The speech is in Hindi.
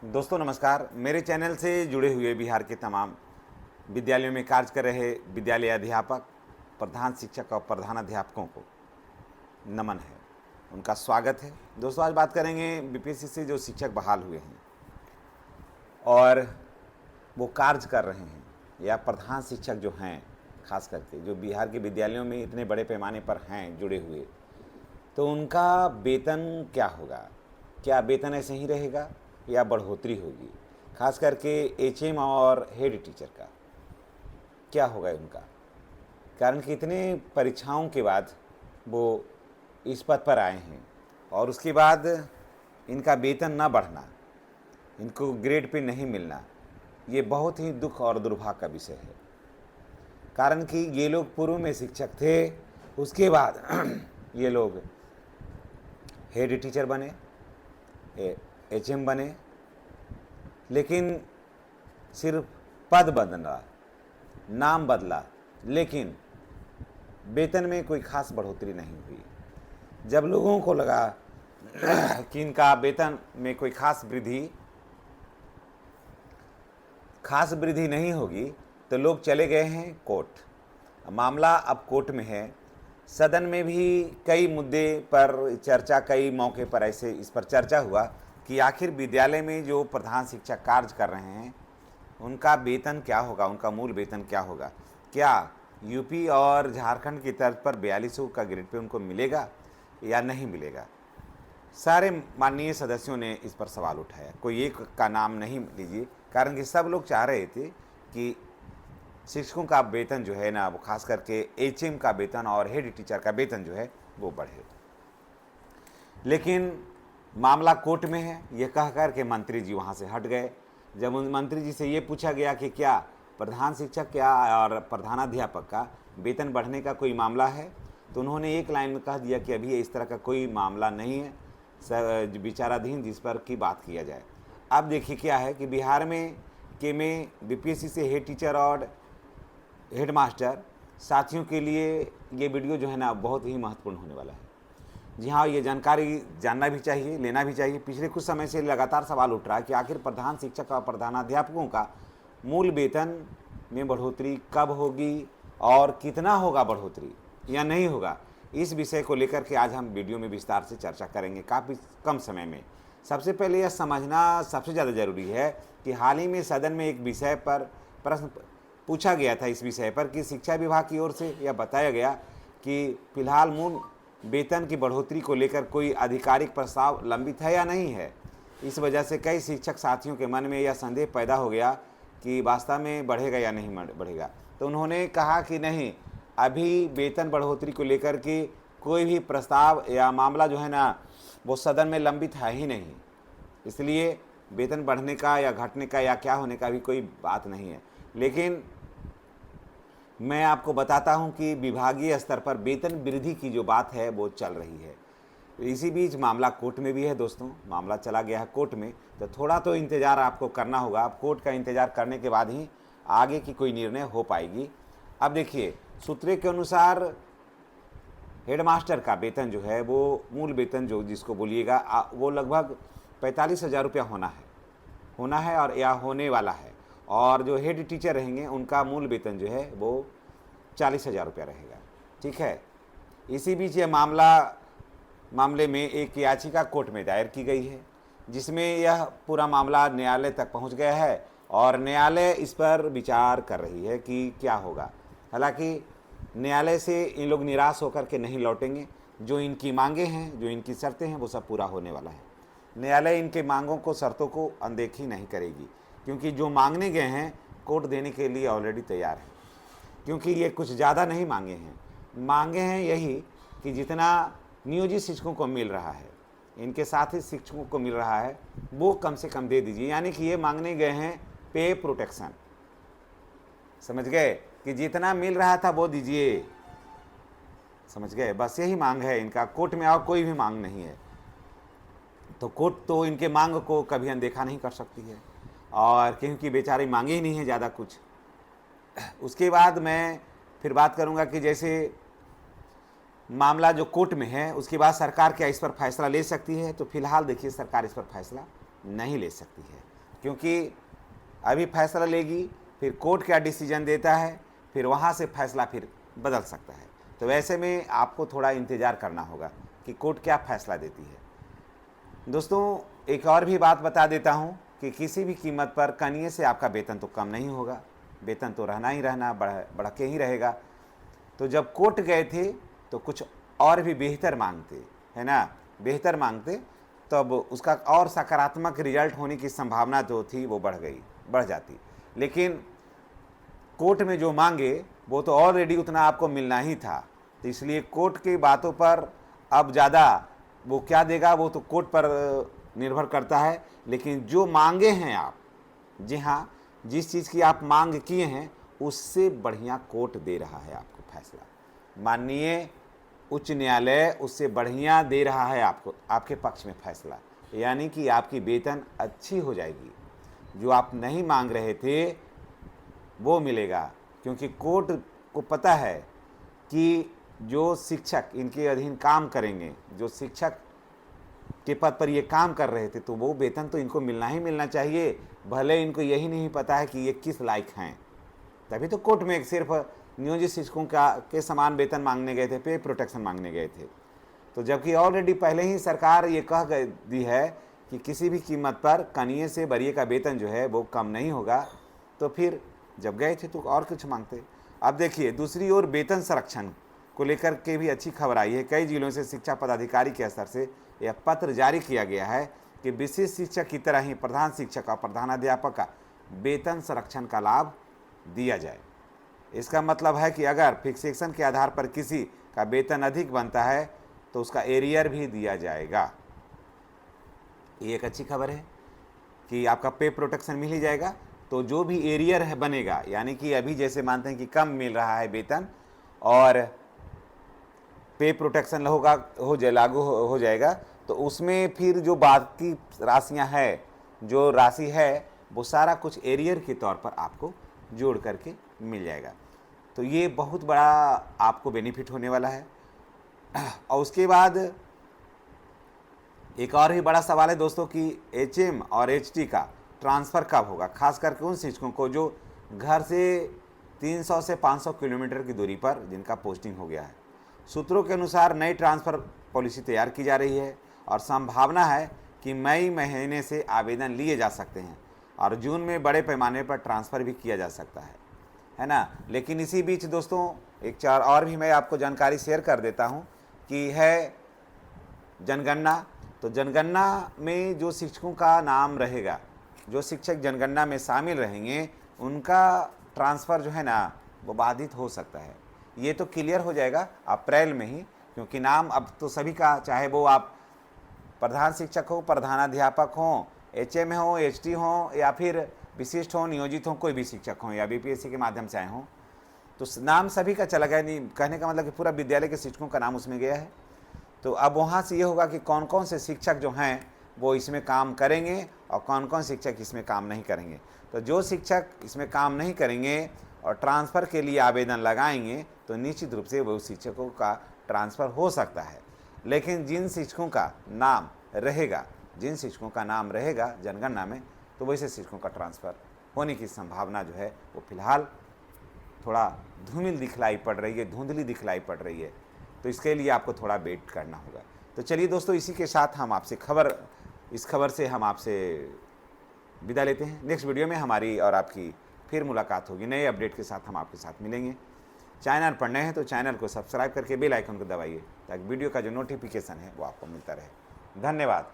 दोस्तों नमस्कार। मेरे चैनल से जुड़े हुए बिहार के तमाम विद्यालयों में कार्य कर रहे विद्यालय अध्यापक, प्रधान शिक्षक और प्रधानाध्यापकों को नमन है, उनका स्वागत है। दोस्तों आज बात करेंगे बीपीएससी से जो शिक्षक बहाल हुए हैं और वो कार्य कर रहे हैं, या प्रधान शिक्षक जो हैं, खास करके जो बिहार के विद्यालयों में इतने बड़े पैमाने पर हैं जुड़े हुए, तो उनका वेतन क्या होगा? क्या वेतन ऐसे ही रहेगा या बढ़ोतरी होगी? खास करके एचएम और हेड टीचर का क्या होगा उनका? कारण कि इतने परीक्षाओं के बाद वो इस पद पर आए हैं और उसके बाद इनका वेतन ना बढ़ना, इनको ग्रेड पे नहीं मिलना, ये बहुत ही दुख और दुर्भाग्य का विषय है। कारण कि ये लोग पूर्व में शिक्षक थे, उसके बाद ये लोग हेड टीचर बने, एचएम बने, लेकिन सिर्फ पद बदला, नाम बदला, लेकिन वेतन में कोई खास बढ़ोतरी नहीं हुई। जब लोगों को लगा कि इनका वेतन में कोई खास वृद्धि नहीं होगी, तो लोग चले गए हैं कोर्ट। मामला अब कोर्ट में है। सदन में भी कई मुद्दे पर चर्चा, कई मौके पर ऐसे इस पर चर्चा हुआ कि आखिर विद्यालय में जो प्रधान शिक्षक कार्य कर रहे हैं उनका वेतन क्या होगा, उनका मूल वेतन क्या होगा? क्या यूपी और झारखंड की तर्ज पर 4200 का ग्रेड पे उनको मिलेगा या नहीं मिलेगा? सारे माननीय सदस्यों ने इस पर सवाल उठाया। कोई एक का नाम नहीं लीजिए, कारण कि सब लोग चाह रहे थे कि शिक्षकों का वेतन जो है ना, वो खास करके एचएम का वेतन और हेड टीचर का वेतन जो है वो बढ़े। लेकिन मामला कोर्ट में है, ये कह कर के मंत्री जी वहाँ से हट गए। जब उन मंत्री जी से ये पूछा गया कि क्या प्रधान शिक्षक क्या और प्रधानाध्यापक का वेतन बढ़ने का कोई मामला है, तो उन्होंने एक लाइन में कह दिया कि अभी इस तरह का कोई मामला नहीं है, विचाराधीन जिस पर की बात किया जाए। अब देखिए क्या है कि बिहार में बीपीएससी से हेड टीचर और हेड मास्टर साथियों के लिए ये वीडियो जो है ना बहुत ही महत्वपूर्ण होने वाला है। जी हाँ, ये जानकारी जानना भी चाहिए, लेना भी चाहिए। पिछले कुछ समय से लगातार सवाल उठ रहा है कि आखिर प्रधान शिक्षक और प्रधानाध्यापकों का मूल वेतन में बढ़ोतरी कब होगी और कितना होगा बढ़ोतरी या नहीं होगा। इस विषय को लेकर के आज हम वीडियो में विस्तार से चर्चा करेंगे काफ़ी कम समय में। सबसे पहले यह समझना सबसे ज़्यादा ज़रूरी है कि हाल ही में सदन में एक विषय पर प्रश्न पूछा गया था, इस विषय पर कि शिक्षा विभाग की ओर से यह बताया गया कि फिलहाल मूल वेतन की बढ़ोतरी को लेकर कोई आधिकारिक प्रस्ताव लंबित है या नहीं है। इस वजह से कई शिक्षक साथियों के मन में यह संदेह पैदा हो गया कि वास्तव में बढ़ेगा या नहीं बढ़ेगा। तो उन्होंने कहा कि नहीं, अभी वेतन बढ़ोतरी को लेकर के कोई भी प्रस्ताव या मामला जो है ना वो सदन में लंबित है ही नहीं, इसलिए वेतन बढ़ने का या घटने का या क्या होने का भी कोई बात नहीं है। लेकिन मैं आपको बताता हूं कि विभागीय स्तर पर वेतन वृद्धि की जो बात है वो चल रही है। इसी बीच मामला कोर्ट में भी है दोस्तों, मामला चला गया है कोर्ट में, तो थोड़ा तो इंतज़ार आपको करना होगा। अब कोर्ट का इंतज़ार करने के बाद ही आगे की कोई निर्णय हो पाएगी। अब देखिए, सूत्रों के अनुसार हेडमास्टर का वेतन जो है वो मूल वेतन जो जिसको बोलिएगा वो लगभग 45,000 रुपया होना है और या होने वाला है। और जो हेड टीचर रहेंगे उनका मूल वेतन जो है वो 40,000 रुपया रहेगा। ठीक है। इसी बीच ये मामले में एक याचिका कोर्ट में दायर की गई है, जिसमें यह पूरा मामला न्यायालय तक पहुंच गया है और न्यायालय इस पर विचार कर रही है कि क्या होगा। हालांकि न्यायालय से इन लोग निराश होकर के नहीं लौटेंगे। जो इनकी मांगे हैं, जो इनकी शर्तें हैं, वो सब पूरा होने वाला है। न्यायालय इनके मांगों को, शर्तों को अनदेखी नहीं करेगी, क्योंकि जो मांगने गए हैं कोर्ट देने के लिए ऑलरेडी तैयार है। क्योंकि ये कुछ ज़्यादा नहीं मांगे हैं यही कि जितना नियोजित शिक्षकों को मिल रहा है, इनके साथ ही शिक्षकों को मिल रहा है, वो कम से कम दे दीजिए। यानी कि ये मांगने गए हैं पे प्रोटेक्शन, समझ गए, कि जितना मिल रहा था वो दीजिए, समझ गए। बस यही मांग है इनका कोर्ट में, और कोई भी मांग नहीं है। तो कोर्ट तो इनके मांग को कभी अनदेखा नहीं कर सकती है, और क्योंकि बेचारे मांगे ही नहीं है ज़्यादा कुछ। उसके बाद मैं फिर बात करूंगा कि जैसे मामला जो कोर्ट में है, उसके बाद सरकार क्या इस पर फैसला ले सकती है। तो फिलहाल देखिए, सरकार इस पर फैसला नहीं ले सकती है। क्योंकि अभी फैसला लेगी, फिर कोर्ट क्या डिसीजन देता है, फिर वहाँ से फैसला फिर बदल सकता है। तो वैसे में आपको थोड़ा इंतज़ार करना होगा कि कोर्ट क्या फ़ैसला देती है। दोस्तों, एक और भी बात बता देता हूँ कि किसी भी कीमत पर कनिये से आपका वेतन तो कम नहीं होगा, वेतन तो रहना ही रहना, बढ़ के ही रहेगा। तो जब कोर्ट गए थे तो कुछ और भी बेहतर मांगते, है ना, बेहतर मांगते, तब उसका और सकारात्मक रिजल्ट होने की संभावना जो थी वो बढ़ जाती। लेकिन कोर्ट में जो मांगे वो तो ऑलरेडी उतना आपको मिलना ही था, तो इसलिए कोर्ट की बातों पर अब ज़्यादा वो क्या देगा वो तो कोर्ट पर निर्भर करता है। लेकिन जो मांगे हैं आप, जी हाँ, जिस चीज़ की आप मांग किए हैं उससे बढ़िया कोर्ट दे रहा है आपको फैसला। माननीय उच्च न्यायालय उससे बढ़िया दे रहा है आपको, आपके पक्ष में फैसला, यानी कि आपकी वेतन अच्छी हो जाएगी। जो आप नहीं मांग रहे थे वो मिलेगा, क्योंकि कोर्ट को पता है कि जो शिक्षक इनके अधीन काम करेंगे, जो शिक्षक के पद पर ये काम कर रहे थे, तो वो वेतन तो इनको मिलना ही मिलना चाहिए, भले इनको यही नहीं पता है कि ये किस लायक हैं। तभी तो कोर्ट में सिर्फ नियोजित शिक्षकों के समान वेतन मांगने गए थे, पे प्रोटेक्शन मांगने गए थे। तो जबकि ऑलरेडी पहले ही सरकार ये कह दी है कि किसी भी कीमत पर कनिये से बरिये का वेतन जो है वो कम नहीं होगा, तो फिर जब गए थे तो और कुछ मांगते। अब देखिए, दूसरी ओर वेतन संरक्षण को लेकर के भी अच्छी खबर आई है। कई जिलों से शिक्षा पदाधिकारी के स्तर से यह पत्र जारी किया गया है कि विशिष्ट शिक्षक की तरह ही प्रधान शिक्षक और प्रधानाध्यापक का वेतन संरक्षण का लाभ दिया जाए। इसका मतलब है कि अगर फिक्सेशन के आधार पर किसी का वेतन अधिक बनता है तो उसका एरियर भी दिया जाएगा। ये एक अच्छी खबर है कि आपका पे प्रोटेक्शन मिल ही जाएगा। तो जो भी एरियर है बनेगा, यानी कि अभी जैसे मानते हैं कि कम मिल रहा है वेतन और पे प्रोटेक्शन लागू हो जाएगा, तो उसमें फिर जो बाकी राशियां है, जो राशि है वो सारा कुछ एरियर के तौर पर आपको जोड़ करके मिल जाएगा। तो ये बहुत बड़ा आपको बेनिफिट होने वाला है। और उसके बाद एक और ही बड़ा सवाल है दोस्तों कि HM और HT का ट्रांसफ़र कब होगा, खास करके उन शिक्षकों को जो घर से 300 से 500 किलोमीटर की दूरी पर जिनका पोस्टिंग हो गया है। सूत्रों के अनुसार नई ट्रांसफ़र पॉलिसी तैयार की जा रही है और संभावना है कि मई महीने से आवेदन लिए जा सकते हैं और जून में बड़े पैमाने पर ट्रांसफ़र भी किया जा सकता है ना। लेकिन इसी बीच दोस्तों एक चार और भी मैं आपको जानकारी शेयर कर देता हूँ कि है जनगणना। तो जनगणना में जो शिक्षकों का नाम रहेगा, जो शिक्षक जनगणना में शामिल रहेंगे, उनका ट्रांसफ़र जो है ना वो बाधित हो सकता है। ये तो क्लियर हो जाएगा अप्रैल में ही, क्योंकि नाम अब तो सभी का, चाहे वो आप प्रधान शिक्षक हो, प्रधानाध्यापक हो, HM हो, HT हो या फिर विशिष्ट हो, नियोजित हो, कोई भी शिक्षक हो या BPSC के माध्यम से आए हों, तो नाम सभी का चला गया। नहीं कहने का मतलब कि पूरा विद्यालय के शिक्षकों का नाम उसमें गया है। तो अब वहाँ से ये होगा कि कौन कौन से शिक्षक जो हैं वो इसमें काम करेंगे और कौन कौन शिक्षक इसमें काम नहीं करेंगे। तो जो शिक्षक इसमें काम नहीं करेंगे और ट्रांसफ़र के लिए आवेदन लगाएंगे तो निश्चित रूप से वो शिक्षकों का ट्रांसफ़र हो सकता है। लेकिन जिन शिक्षकों का नाम रहेगा, जनगणना में, तो वैसे शिक्षकों का ट्रांसफ़र होने की संभावना जो है वो फिलहाल थोड़ा धूमिल दिखलाई पड़ रही है, धुंधली दिखलाई पड़ रही है। तो इसके लिए आपको थोड़ा वेट करना होगा। तो चलिए दोस्तों, इसी के साथ हम आपसे इस खबर से हम आपसे विदा लेते हैं। नेक्स्ट वीडियो में हमारी और आपकी फिर मुलाकात होगी, नए अपडेट के साथ हम आपके साथ मिलेंगे। चैनल पर नए हैं तो चैनल को सब्सक्राइब करके बेल आइकन को दबाइए ताकि वीडियो का जो नोटिफिकेशन है वो आपको मिलता रहे। धन्यवाद।